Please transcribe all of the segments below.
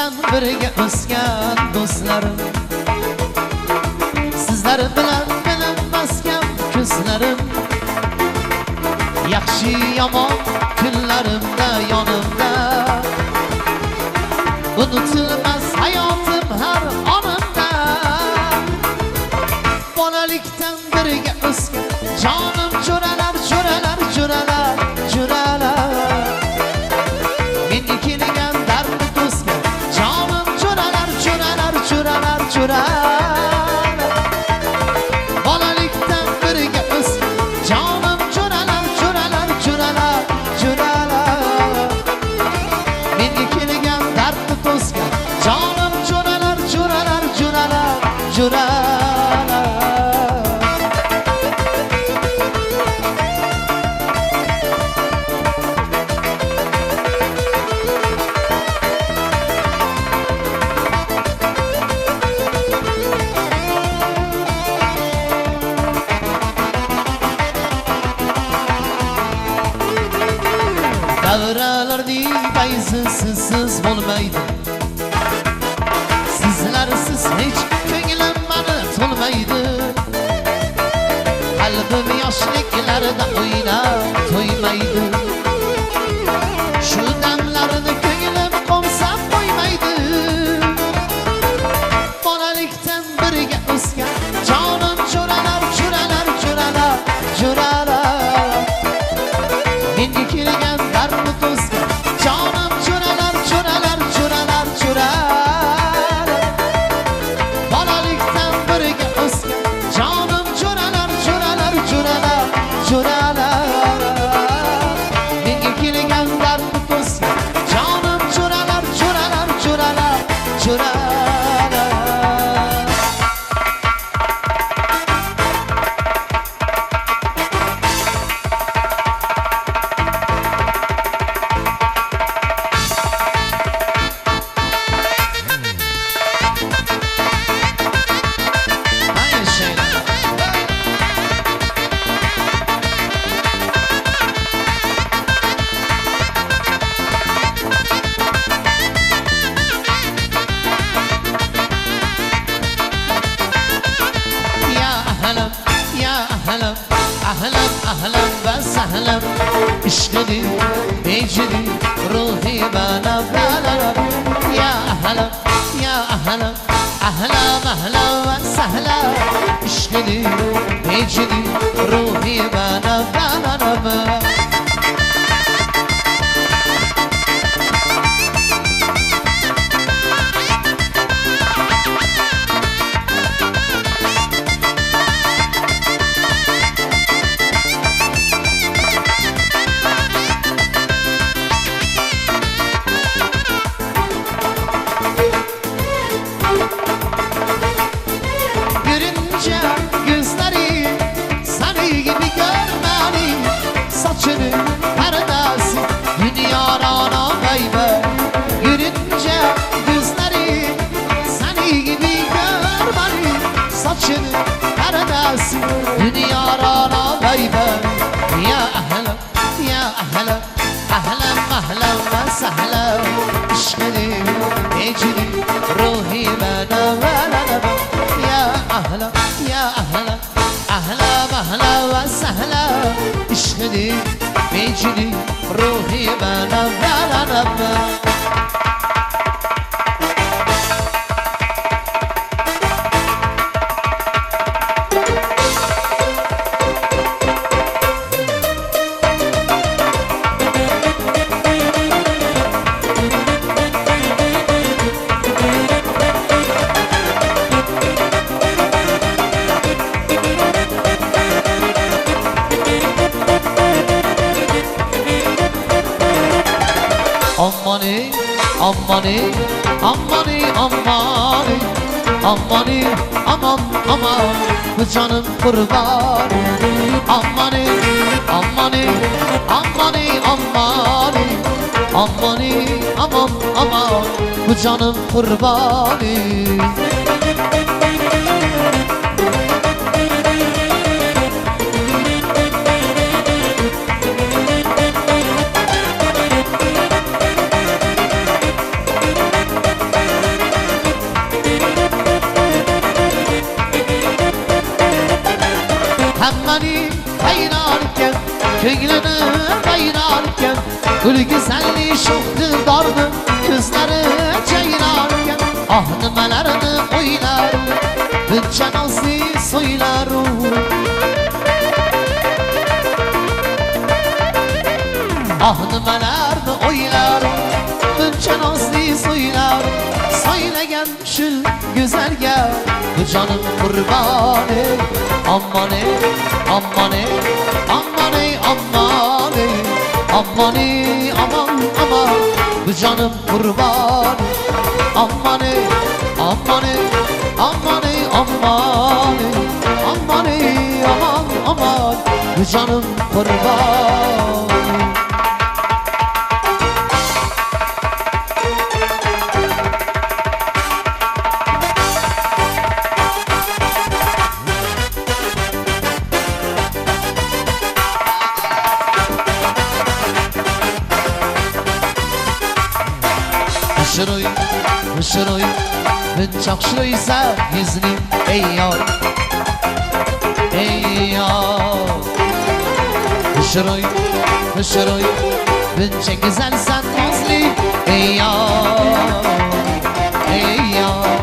bilan birga o'sgan do'stlarim, sizlar bilan bilinmasgan ko'zlarim, yaxshi yomon kunlarimda yonimda, unutilmas hayotim har onimda. Bolalikdan birga o'sgan jonim jo'ralar, jo'ralar, jo'ralar, jo'ralar. Menga kelgan dardni to'sgan jonim jo'ralar, jo'ralar, jo'ralar, jo'ralar. Bolalikdan birga o'sgan jonim jo'ralar, jo'ralar, jo'ralar, jo'ralar. Menga kelgan dardni to'sgan jonim jo'ralar, jo'ralar, jo'ralar, jo'ralar. Davralarning fayzi sizsiz bo'lmaydi, sizlarsiz hech ko'nglim mani to'lmaydi. Qalbim yoshliklarida o'ynab to'ymaydi, shu damlarni ko'nglim qo'msab qo'ymaydi. Bolalikdan birga o'sgan jonim jo'ralar, jo'ralar, jo'ralar, jo'ralar. Menga kelgan dardni to'sgan jonim jo'ralar, jo'ralar, jo'ralar, jo'ralar. Bolalikdan birga o'sgan jonim jo'ralar, jo'ralar, jo'ralar, jo'ralar. Menga kelgan dardni to'sgan jonim jo'ralar, jo'ralar, jo'ralar, jo'ralar. أهلا أهلا وسهلا اشغلي بيجري روحي بلا بلا. يا أهلا يا أهلا أهلا أهلا وسهلا اشغلي بيجري روحي بلا بلا. Dünya rana baby. Ya ahla ya ahla ahla ahla wa sahla ishqli ejri ruhi bana wala. Ya ahla ahla ahla wa sahla ishqli ejri ruhi bana wala. Ammani, ammani, ammani, ammani, ammani, aman, aman, bu canım kurban. Ammani, ammani, ammani, ammani, ammani, aman, aman, bu canım kurbanı. Hammaning hayronken, ko'nglini vayronken, gul-go'zalli sho'x dildorni ko'zlari jayronken, ah nimalarni o'ylar, buncha nozli so'ylar. Ah nimalarni o'ylar, buncha nozli so'ylar. So'ylagan shu go'zalga bu jonim qurboni. Ammone, ammone, ammone, ammone, ammone, aman, aman, bu jonim qurboni. Ammone, ammone, ammone, ammone, ammone, aman, aman, bu jonim qurboni. Şuruy, şuruy, çok şuruysa yüzünü eyyar, eyyar. Şuruy, şuruy, çok güzelsen nazlı eyyar, eyyar.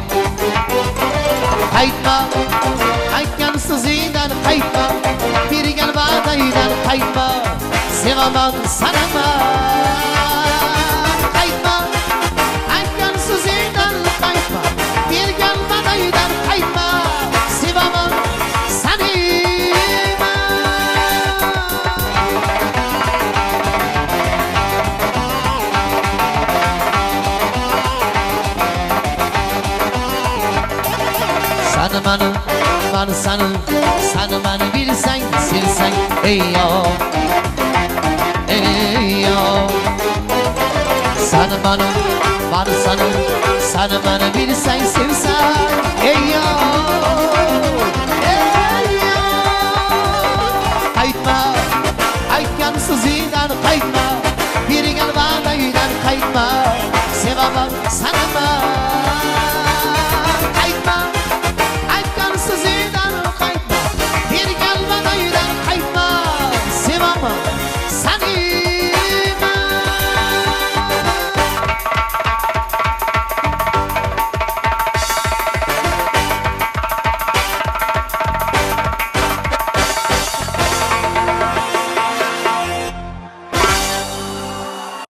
Kayıtma, kayıtkan sözünden kayıtma, bir gel vadaydan kayıtma, sevamam sanama. Sana bana bilsen, silsen, ey ya, ey ya. Sana bana bilsen, silsen, ey ya, ey.